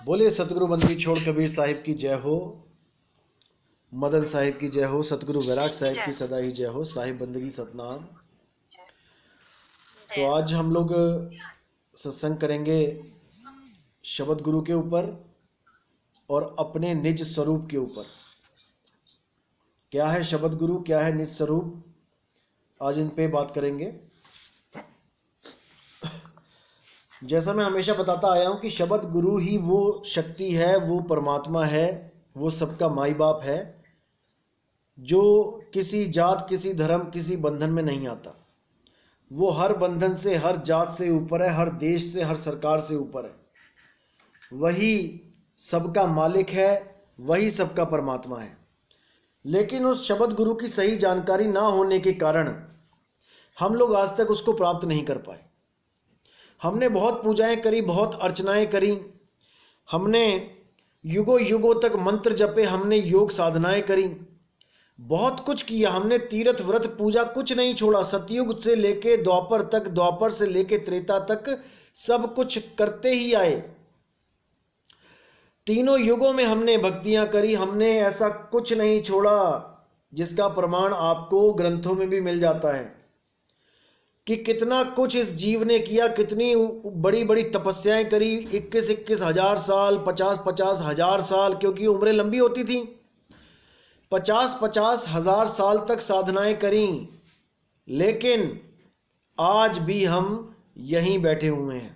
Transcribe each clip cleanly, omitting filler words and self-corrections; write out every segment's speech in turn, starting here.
बोले सतगुरु बंदी छोड़ कबीर साहिब की जय हो, मदन साहिब की जय हो, सतगुरु वैराग साहिब की सदा ही जय हो, साहिब बंदगी सतनाम। तो आज हम लोग सत्संग करेंगे शब्द गुरु के ऊपर और अपने निज स्वरूप के ऊपर। क्या है शब्द गुरु, क्या है निज स्वरूप, आज इन पे बात करेंगे। जैसा मैं हमेशा बताता आया हूं कि शब्द गुरु ही वो शक्ति है, वो परमात्मा है, वो सबका माई बाप है, जो किसी जात, किसी धर्म, किसी बंधन में नहीं आता। वो हर बंधन से, हर जात से ऊपर है, हर देश से, हर सरकार से ऊपर है। वही सबका मालिक है, वही सबका परमात्मा है। लेकिन उस शब्द गुरु की सही जानकारी ना होने के कारण हम लोग आज तक उसको प्राप्त नहीं कर पाए। हमने बहुत पूजाएं करी, बहुत अर्चनाएं करी, हमने युगों युगों तक मंत्र जपे, हमने योग साधनाएं करी, बहुत कुछ किया, हमने तीर्थ व्रत पूजा कुछ नहीं छोड़ा। सतयुग से लेके द्वापर तक, द्वापर से लेके त्रेता तक सब कुछ करते ही आए। तीनों युगों में हमने भक्तियां करी, हमने ऐसा कुछ नहीं छोड़ा जिसका प्रमाण आपको ग्रंथों में भी मिल जाता है कि कितना कुछ इस जीव ने किया, कितनी बड़ी बड़ी तपस्याएं करी, 21-21 हजार साल, 50-50 हजार साल, क्योंकि उम्रें लंबी होती थी। 50-50 हजार साल तक साधनाएं करी, लेकिन आज भी हम यहीं बैठे हुए हैं।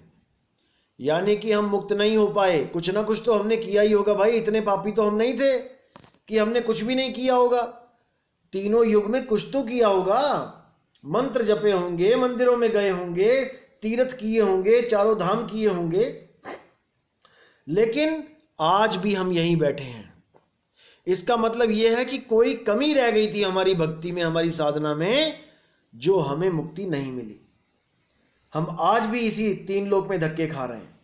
यानी कि हम मुक्त नहीं हो पाए। कुछ ना कुछ तो हमने किया ही होगा भाई, इतने पापी तो हम नहीं थे कि हमने कुछ भी नहीं किया होगा। तीनों युग में कुछ तो किया होगा, मंत्र जपे होंगे, मंदिरों में गए होंगे, तीर्थ किए होंगे, चारों धाम किए होंगे, लेकिन आज भी हम यहीं बैठे हैं। इसका मतलब यह है कि कोई कमी रह गई थी हमारी भक्ति में, हमारी साधना में, जो हमें मुक्ति नहीं मिली। हम आज भी इसी तीन लोक में धक्के खा रहे हैं।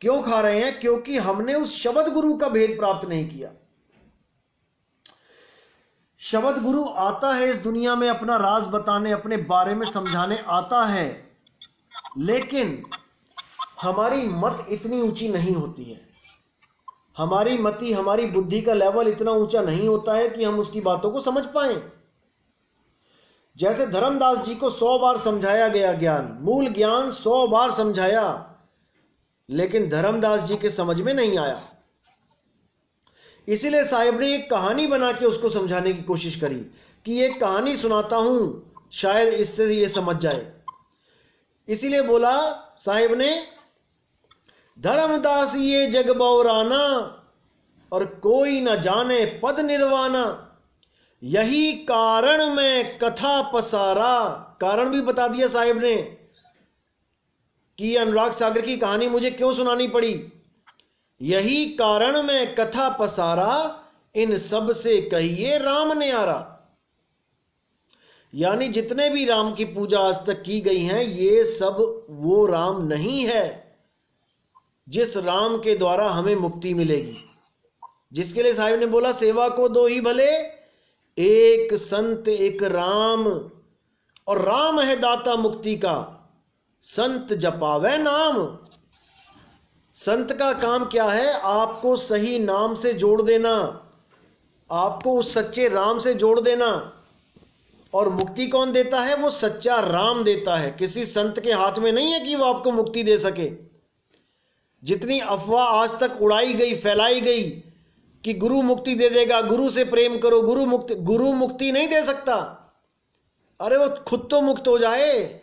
क्यों खा रहे हैं? क्योंकि हमने उस शब्द गुरु का भेद प्राप्त नहीं किया। शब्द गुरु आता है इस दुनिया में अपना राज बताने, अपने बारे में समझाने आता है, लेकिन हमारी मत इतनी ऊंची नहीं होती है। हमारी मति, हमारी बुद्धि का लेवल इतना ऊंचा नहीं होता है कि हम उसकी बातों को समझ पाएं। जैसे धर्मदास जी को 100 बार समझाया गया ज्ञान, मूल ज्ञान 100 बार समझाया, लेकिन धर्मदास जी के समझ में नहीं आया। इसीलिए साहिब ने एक कहानी बना के उसको समझाने की कोशिश करी कि एक कहानी सुनाता हूं, शायद इससे ये समझ जाए। इसीलिए बोला साहिब ने, धर्मदास ये जग बौराना और कोई न जाने पद निर्वाणा, यही कारण में कथा पसारा। कारण भी बता दिया साहिब ने कि अनुराग सागर की कहानी मुझे क्यों सुनानी पड़ी। यही कारण में कथा पसारा, इन सब से कहिए राम ने आरा। यानी जितने भी राम की पूजा आज तक की गई हैं, ये सब वो राम नहीं है जिस राम के द्वारा हमें मुक्ति मिलेगी। जिसके लिए साहिब ने बोला, सेवा को दो ही भले, एक संत एक राम, और राम है दाता मुक्ति का, संत जपावे नाम। संत का काम क्या है? आपको सही नाम से जोड़ देना, आपको उस सच्चे राम से जोड़ देना। और मुक्ति कौन देता है? वो सच्चा राम देता है। किसी संत के हाथ में नहीं है कि वो आपको मुक्ति दे सके। जितनी अफवाह आज तक उड़ाई गई, फैलाई गई कि गुरु मुक्ति दे देगा, गुरु से प्रेम करो, गुरु मुक्ति नहीं दे सकता। अरे वो खुद तो मुक्त हो जाए।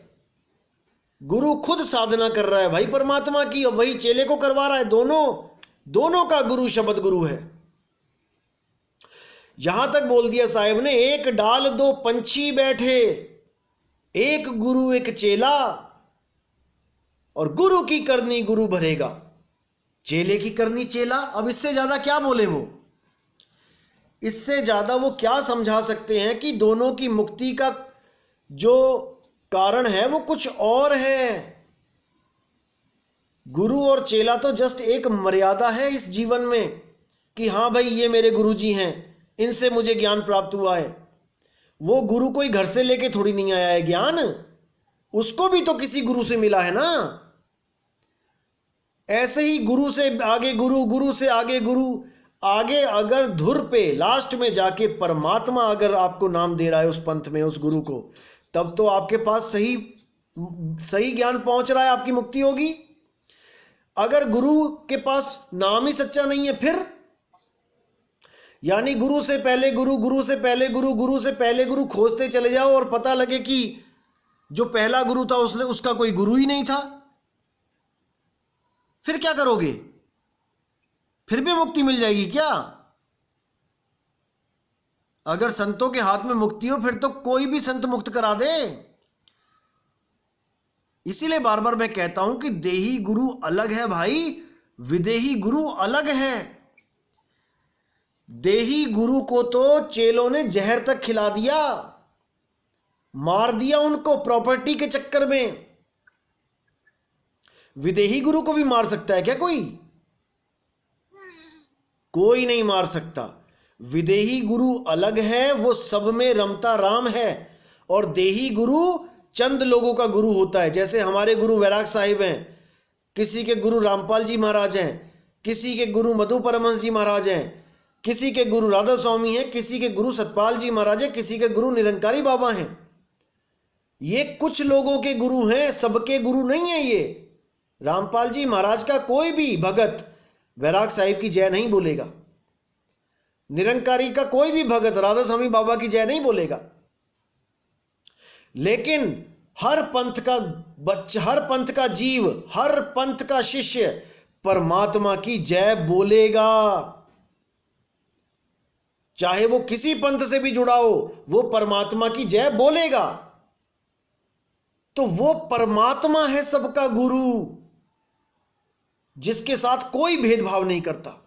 गुरु खुद साधना कर रहा है भाई परमात्मा की, और वही चेले को करवा रहा है। दोनों का गुरु शब्द गुरु है। यहां तक बोल दिया साहिब ने, एक डाल दो पंछी बैठे, एक गुरु एक चेला, और गुरु की करनी गुरु भरेगा, चेले की करनी चेला। अब इससे ज्यादा क्या बोले वो? इससे ज्यादा वो क्या समझा सकते हैं कि दोनों की मुक्ति का जो कारण है वो कुछ और है। गुरु और चेला तो जस्ट एक मर्यादा है इस जीवन में कि हां भाई ये मेरे गुरुजी हैं, इनसे मुझे ज्ञान प्राप्त हुआ है। वो गुरु कोई घर से लेके थोड़ी नहीं आया है ज्ञान, उसको भी तो किसी गुरु से मिला है ना। ऐसे ही गुरु से आगे गुरु, गुरु से आगे गुरु, आगे अगर धुर पे लास्ट में जाके परमात्मा अगर आपको नाम दे रहा है उस पंथ में, उस गुरु को, तब तो आपके पास सही ज्ञान पहुंच रहा है, आपकी मुक्ति होगी। अगर गुरु के पास नाम ही सच्चा नहीं है, फिर यानी गुरु से पहले गुरु, गुरु से पहले गुरु, गुरु से पहले गुरु खोजते चले जाओ और पता लगे कि जो पहला गुरु था उसका कोई गुरु ही नहीं था, फिर क्या करोगे? फिर भी मुक्ति मिल जाएगी क्या? अगर संतों के हाथ में मुक्ति हो फिर तो कोई भी संत मुक्त करा दे। इसीलिए बार बार मैं कहता हूं कि देही गुरु अलग है भाई, विदेही गुरु अलग है। देही गुरु को तो चेलों ने जहर तक खिला दिया, मार दिया उनको प्रॉपर्टी के चक्कर में। विदेही गुरु को भी मार सकता है क्या कोई? कोई नहीं मार सकता। विदेही गुरु अलग है, वो सब में रमता राम है, और देही गुरु चंद लोगों का गुरु होता है। जैसे हमारे गुरु वैराग साहिब हैं, किसी के गुरु रामपाल जी महाराज हैं, किसी के गुरु मधु परमहंस जी महाराज हैं, किसी के गुरु राधा स्वामी हैं, किसी के गुरु सतपाल जी महाराज हैं, किसी के गुरु निरंकारी बाबा हैं। ये कुछ लोगों के गुरु हैं, सबके गुरु नहीं है ये। रामपाल जी महाराज का कोई भी भगत वैराग साहिब की जय नहीं बोलेगा, निरंकारी का कोई भी भगत राधा स्वामी बाबा की जय नहीं बोलेगा। लेकिन हर पंथ का बच्चा, हर पंथ का जीव, हर पंथ का शिष्य परमात्मा की जय बोलेगा। चाहे वो किसी पंथ से भी जुड़ा हो, वो परमात्मा की जय बोलेगा। तो वो परमात्मा है सबका गुरु, जिसके साथ कोई भेदभाव नहीं करता।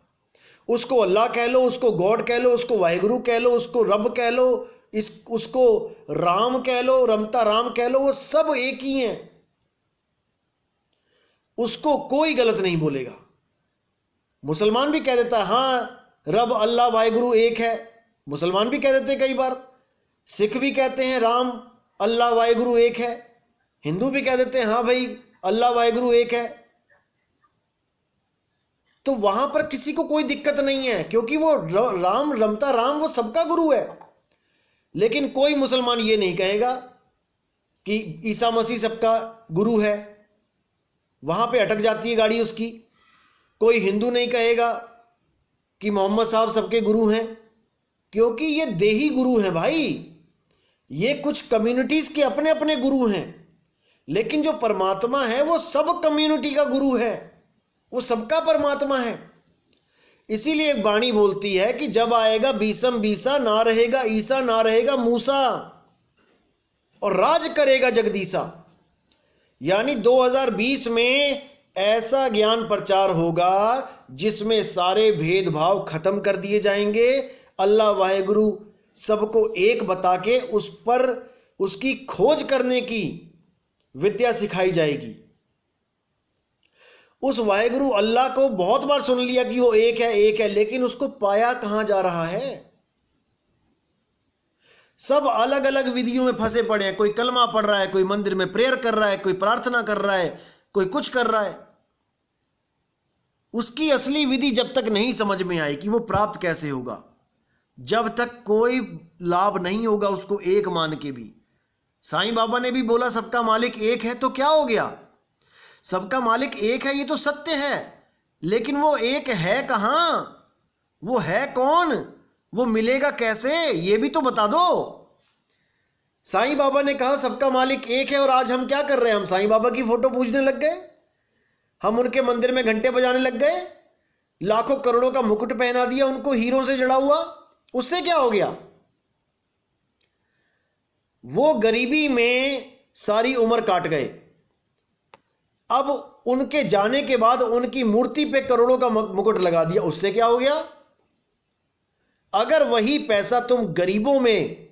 उसको अल्लाह कह लो, उसको गॉड कह लो, उसको वाहिगुरु कह लो, उसको रब कह लो, उसको राम कह लो, रमता राम कह लो, वो सब एक ही हैं। उसको कोई गलत नहीं बोलेगा। मुसलमान भी कह देता है हाँ रब अल्लाह वाहिगुरु एक है, मुसलमान भी कह देते हैं कई बार। सिख भी कहते हैं राम अल्लाह वाहिगुरु एक है, हिंदू भी कह देते हैं हाँ भाई अल्लाह वाहिगुरु एक है। तो वहां पर किसी को कोई दिक्कत नहीं है, क्योंकि वो राम रमता राम वो सबका गुरु है। लेकिन कोई मुसलमान ये नहीं कहेगा कि ईसा मसीह सबका गुरु है, वहां पे अटक जाती है गाड़ी उसकी। कोई हिंदू नहीं कहेगा कि मोहम्मद साहब सबके गुरु हैं, क्योंकि ये देही गुरु हैं भाई। ये कुछ कम्युनिटीज के अपने अपने गुरु हैं, लेकिन जो परमात्मा है वो सब कम्युनिटी का गुरु है, वो सबका परमात्मा है। इसीलिए एक वाणी बोलती है कि जब आएगा बीसम बीसा, ना रहेगा ईसा ना रहेगा मूसा, और राज करेगा जगदीसा। यानी 2020 में ऐसा ज्ञान प्रचार होगा जिसमें सारे भेदभाव खत्म कर दिए जाएंगे। अल्लाह वाहिगुरु सबको एक बता के उस पर उसकी खोज करने की विद्या सिखाई जाएगी। उस वाहिगुरु अल्लाह को बहुत बार सुन लिया कि वो एक है, लेकिन उसको पाया कहां जा रहा है? सब अलग अलग विधियों में फंसे पड़े हैं। कोई कलमा पढ़ रहा है, कोई मंदिर में प्रेयर कर रहा है, कोई प्रार्थना कर रहा है, कोई कुछ कर रहा है। उसकी असली विधि जब तक नहीं समझ में आई कि वो प्राप्त कैसे होगा, जब तक कोई लाभ नहीं होगा उसको एक मान के भी। साईं बाबा ने भी बोला सबका मालिक एक है, तो क्या हो गया? सबका मालिक एक है ये तो सत्य है, लेकिन वो एक है कहां? वो है कौन? वो मिलेगा कैसे? ये भी तो बता दो। साईं बाबा ने कहा सबका मालिक एक है, और आज हम क्या कर रहे हैं? हम साईं बाबा की फोटो पूजने लग गए, हम उनके मंदिर में घंटे बजाने लग गए, लाखों करोड़ों का मुकुट पहना दिया उनको हीरों से जड़ा हुआ। उससे क्या हो गया? वो गरीबी में सारी उम्र काट गए। अब उनके जाने के बाद उनकी मूर्ति पे करोड़ों का मुकुट लगा दिया। उससे क्या हो गया? अगर वही पैसा तुम गरीबों में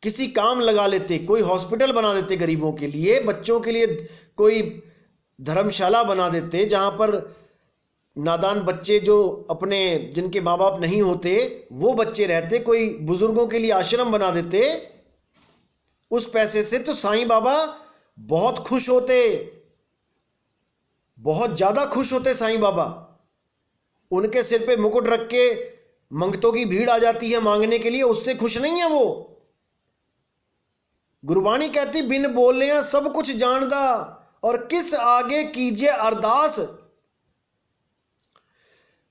किसी काम लगा लेते, कोई हॉस्पिटल बना देते गरीबों के लिए, बच्चों के लिए कोई धर्मशाला बना देते जहां पर नादान बच्चे जो अपने जिनके माँ बाप नहीं होते वो बच्चे रहते, कोई बुजुर्गों के लिए आश्रम बना देते, उस पैसे से तो साईं बाबा बहुत खुश होते। बहुत ज्यादा खुश होते साईं बाबा। उनके सिर पे मुकुट रख के मंगतों की भीड़ आ जाती है मांगने के लिए, उससे खुश नहीं है वो। गुरबाणी कहती बिन बोले सब कुछ जानदा और किस आगे कीजिए अरदास।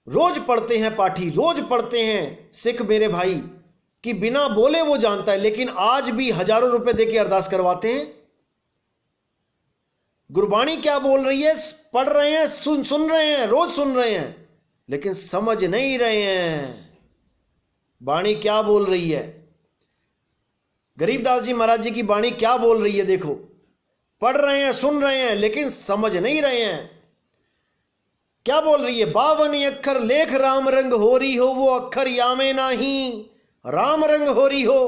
रोज पढ़ते हैं पाठी, रोज पढ़ते हैं सिख मेरे भाई कि बिना बोले वो जानता है, लेकिन आज भी हजारों रुपए देके अरदास करवाते हैं। गुरबाणी क्या बोल रही है? पढ़ रहे हैं, सुन रहे हैं, रोज सुन रहे हैं, लेकिन समझ नहीं रहे हैं बाणी क्या बोल रही है। गरीबदास जी महाराज जी की बाणी क्या बोल रही है देखो। पढ़ रहे हैं, सुन रहे हैं, लेकिन समझ नहीं रहे हैं। क्या बोल रही है? 52 अक्षर लेख राम रंग हो रही हो, वो अक्षर यामे नाही राम रंग हो रही हो।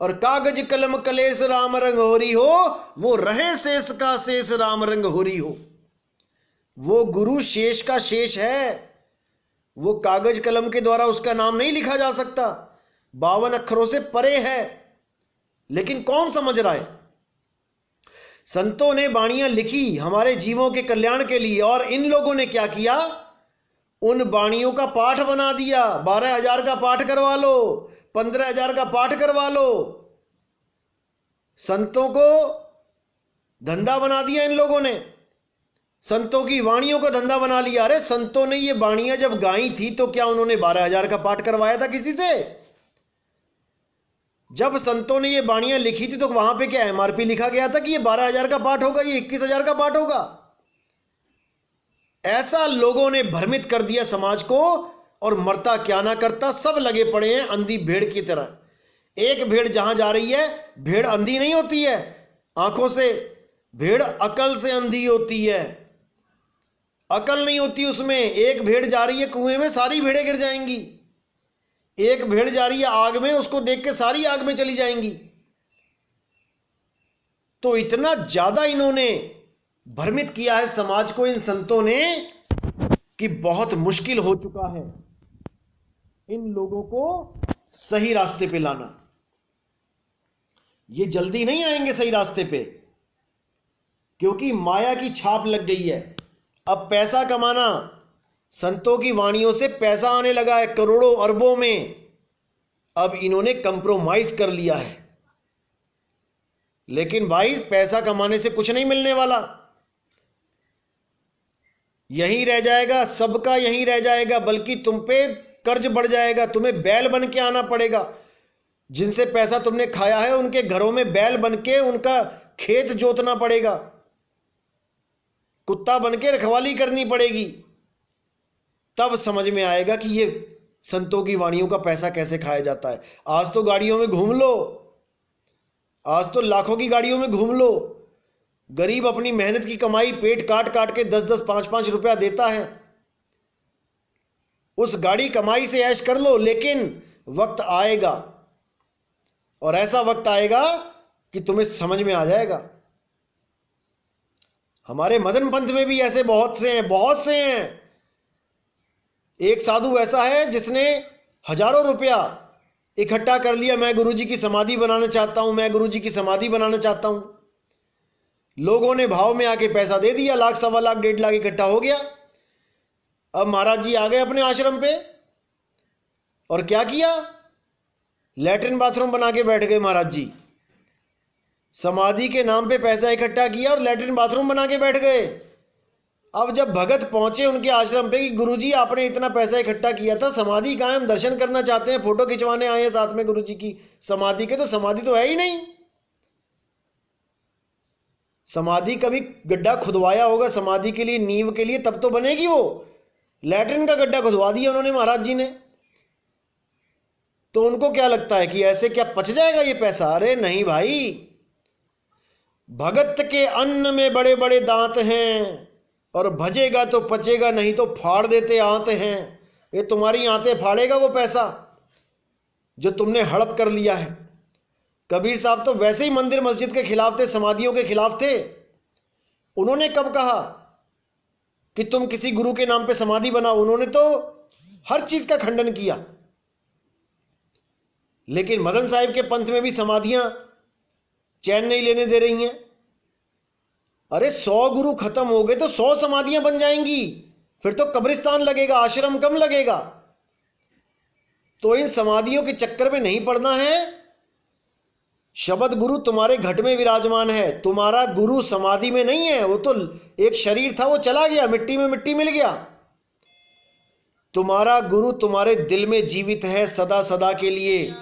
और कागज कलम कलेश राम रंग हो रही हो, वो रहे शेष का शेष राम रंग हो रही हो। वो गुरु शेष का शेष है, वो कागज कलम के द्वारा उसका नाम नहीं लिखा जा सकता, 52 अक्षरों से परे है। लेकिन कौन समझ रहा है? संतों ने बाणियां लिखी हमारे जीवों के कल्याण के लिए, और इन लोगों ने क्या किया? उन बाणियों का पाठ बना दिया। 12,000 का पाठ करवा लो, 15,000 का पाठ करवा लो। संतों को धंधा बना दिया इन लोगों ने, संतों की वाणियों का धंधा बना लिया। अरे संतों ने ये बाणियां जब गाई थी तो क्या उन्होंने 12,000 का पाठ करवाया था किसी से? जब संतों ने ये बाणियां लिखी थी तो वहां पे क्या एमआरपी लिखा गया था कि ये 12,000 का पाठ होगा, ये 21,000 का पाठ होगा? ऐसा लोगों ने भ्रमित कर दिया समाज को, और मरता क्या ना करता सब लगे पड़े हैं अंधी भेड़ की तरह। एक भेड़ जहां जा रही है, भेड़ अंधी नहीं होती है आंखों से, भेड़ अकल से अंधी होती है। अकल नहीं होती उसमें। एक भेड़ जा रही है कुएं में, सारी भेड़ें गिर जाएंगी। एक भेड़ जा रही है आग में, उसको देख के सारी आग में चली जाएंगी। तो इतना ज्यादा इन्होंने भ्रमित किया है समाज को इन संतों ने कि बहुत मुश्किल हो चुका है इन लोगों को सही रास्ते पे लाना। ये जल्दी नहीं आएंगे सही रास्ते पे, क्योंकि माया की छाप लग गई है। अब पैसा कमाना, संतों की वाणियों से पैसा आने लगा है करोड़ों अरबों में। अब इन्होंने कंप्रोमाइज कर लिया है। लेकिन भाई पैसा कमाने से कुछ नहीं मिलने वाला, यहीं रह जाएगा, सबका यहीं रह जाएगा, बल्कि तुम पे कर्ज बढ़ जाएगा। तुम्हें बैल बन के आना पड़ेगा। जिनसे पैसा तुमने खाया है उनके घरों में बैल बन के उनका खेत जोतना पड़ेगा, कुत्ता बन के रखवाली करनी पड़ेगी। तब समझ में आएगा कि ये संतों की वाणियों का पैसा कैसे खाया जाता है। आज तो गाड़ियों में घूम लो, आज तो लाखों की गाड़ियों में घूम लो। गरीब अपनी मेहनत की कमाई पेट काट काट के 10-10, 5-5 रुपया देता है। उस गाड़ी कमाई से ऐश कर लो, लेकिन वक्त आएगा, और ऐसा वक्त आएगा कि तुम्हें समझ में आ जाएगा। हमारे मदन पंथ में भी ऐसे बहुत से हैं, बहुत से हैं। एक साधु ऐसा है जिसने हजारों रुपया इकट्ठा कर लिया, मैं गुरुजी की समाधि बनाना चाहता हूं, मैं गुरुजी की समाधि बनाना चाहता हूं। लोगों ने भाव में आके पैसा दे दिया, 1,00,000, 1,15,00,000, 1,50,000 इकट्ठा हो गया। अब महाराज जी आ गए अपने आश्रम पे, और क्या किया? लैट्रिन बाथरूम बना के बैठ गए महाराज जी। समाधि के नाम पे पैसा इकट्ठा किया और लैट्रिन बाथरूम बना के बैठ गए। अब जब भगत पहुंचे उनके आश्रम पे कि गुरुजी आपने इतना पैसा इकट्ठा किया था, समाधि कहां है, हम दर्शन करना चाहते हैं, फोटो खिंचवाने आए हैं साथ में गुरुजी की समाधि के, तो समाधि तो है ही नहीं। समाधि कभी गड्ढा खुदवाया होगा समाधि के लिए, नींव के लिए, तब तो बनेगी वो। लैट्रिन का गड्ढा खुदवा दिया उन्होंने महाराज जी ने। तो उनको क्या लगता है कि ऐसे क्या पच जाएगा ये पैसा? अरे नहीं भाई, भगत के अन्न में बड़े बड़े दांत हैं, और भजेगा तो पचेगा, नहीं तो फाड़ देते आते हैं। ये तुम्हारी आंतें फाड़ेगा वो पैसा जो तुमने हड़प कर लिया है। कबीर साहब तो वैसे ही मंदिर मस्जिद के खिलाफ थे, समाधियों के खिलाफ थे। उन्होंने कब कहा कि तुम किसी गुरु के नाम पे समाधि बनाओ? उन्होंने तो हर चीज का खंडन किया। लेकिन मदन साहिब के पंथ में भी समाधियां चैन नहीं लेने दे रही हैं। अरे 100 गुरु खत्म हो गए तो 100 समाधियां बन जाएंगी, फिर तो कब्रिस्तान लगेगा, आश्रम कम लगेगा। तो इन समाधियों के चक्कर में नहीं पड़ना है। शब्द गुरु तुम्हारे घट में विराजमान है, तुम्हारा गुरु समाधि में नहीं है। वो तो एक शरीर था, वो चला गया, मिट्टी में मिट्टी मिल गया। तुम्हारा गुरु तुम्हारे दिल में जीवित है सदा सदा के लिए।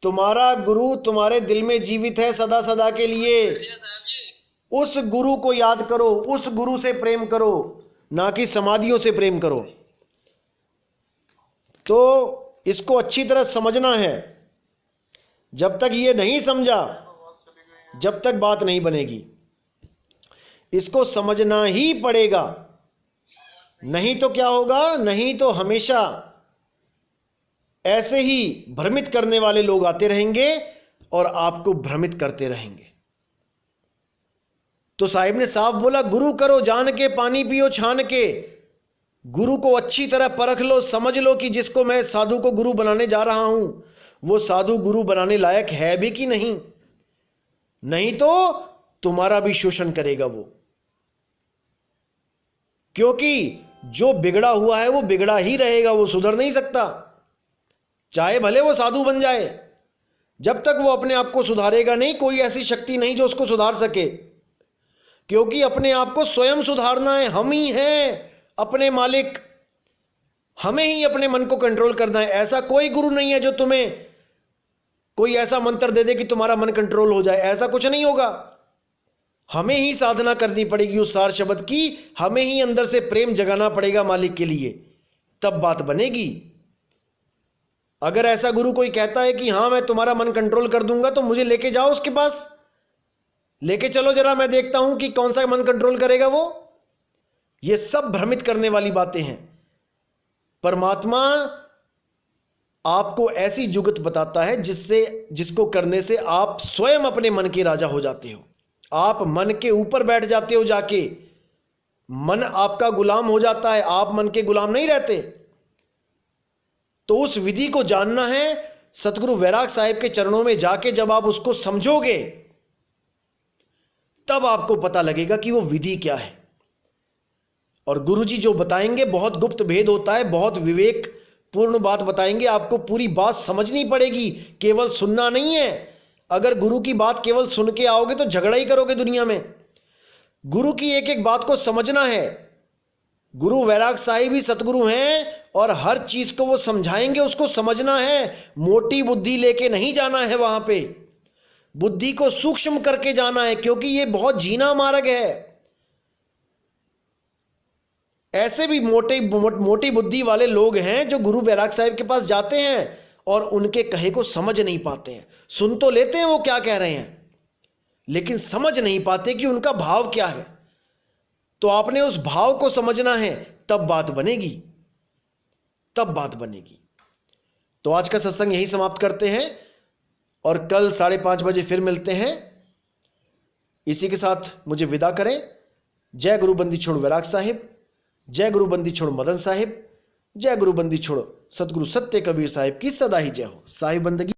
तुम्हारा गुरु तुम्हारे दिल में जीवित है सदा सदा के लिए। उस गुरु को याद करो, उस गुरु से प्रेम करो, ना कि समाधियों से प्रेम करो। तो इसको अच्छी तरह समझना है। जब तक ये नहीं समझा, जब तक बात नहीं बनेगी। इसको समझना ही पड़ेगा, नहीं तो क्या होगा? नहीं तो हमेशा ऐसे ही भ्रमित करने वाले लोग आते रहेंगे और आपको भ्रमित करते रहेंगे। तो साहिब ने साफ बोला, गुरु करो जान के, पानी पियो छान के। गुरु को अच्छी तरह परख लो, समझ लो कि जिसको मैं साधु को गुरु बनाने जा रहा हूं, वो साधु गुरु बनाने लायक है भी कि नहीं। नहीं तो तुम्हारा भी शोषण करेगा वो। क्योंकि जो बिगड़ा हुआ है वो बिगड़ा ही रहेगा, वो सुधर नहीं सकता, चाहे भले वो साधु बन जाए। जब तक वो अपने आप को सुधारेगा नहीं, कोई ऐसी शक्ति नहीं जो उसको सुधार सके। क्योंकि अपने आप को स्वयं सुधारना है। हम ही हैं अपने मालिक, हमें ही अपने मन को कंट्रोल करना है। ऐसा कोई गुरु नहीं है जो तुम्हें कोई ऐसा मंत्र दे दे कि तुम्हारा मन कंट्रोल हो जाए, ऐसा कुछ नहीं होगा। हमें ही साधना करनी पड़ेगी उस सार शब्द की, हमें ही अंदर से प्रेम जगाना पड़ेगा मालिक के लिए, तब बात बनेगी। अगर ऐसा गुरु कोई कहता है कि हां मैं तुम्हारा मन कंट्रोल कर दूंगा, तो मुझे लेके जाओ उसके पास, लेके चलो जरा, मैं देखता हूं कि कौन सा मन कंट्रोल करेगा वो। ये सब भ्रमित करने वाली बातें हैं। परमात्मा आपको ऐसी जुगत बताता है जिसको करने से आप स्वयं अपने मन के राजा हो जाते हो। आप मन के ऊपर बैठ जाते हो जाके, मन आपका गुलाम हो जाता है, आप मन के गुलाम नहीं रहते। तो उस विधि को जानना है। सतगुरु वैराग साहिब के चरणों में जाके जब आप उसको समझोगे, तब आपको पता लगेगा कि वो विधि क्या है। और गुरुजी जो बताएंगे बहुत गुप्त भेद होता है, बहुत विवेक पूर्ण बात बताएंगे। आपको पूरी बात समझनी पड़ेगी, केवल सुनना नहीं है। अगर गुरु की बात केवल सुन के आओगे तो झगड़ा ही करोगे दुनिया में। गुरु की एक एक बात को समझना है। गुरु वैराग साहिब ही सतगुरु हैं और हर चीज को वो समझाएंगे, उसको समझना है। मोटी बुद्धि लेके नहीं जाना है वहां पे, बुद्धि को सूक्ष्म करके जाना है, क्योंकि ये बहुत जीना मार्ग है। ऐसे भी मोटी बुद्धि वाले लोग हैं जो गुरु वैराग साहिब के पास जाते हैं और उनके कहे को समझ नहीं पाते हैं। सुन तो लेते हैं वो क्या कह रहे हैं, लेकिन समझ नहीं पाते कि उनका भाव क्या है। तो आपने उस भाव को समझना है, तब बात बनेगी, तब बात बनेगी। तो आज का सत्संग यही समाप्त करते हैं और कल 5:30 बजे फिर मिलते हैं। इसी के साथ मुझे विदा करें। जय गुरु बंदी छोड़ वैराग साहिब, जय गुरु बंदी छोड़ मदन साहिब, जय गुरु बंदी छोड़ सतगुरु सत्य कबीर साहिब की सदा ही जय हो। साहिब बंदगी।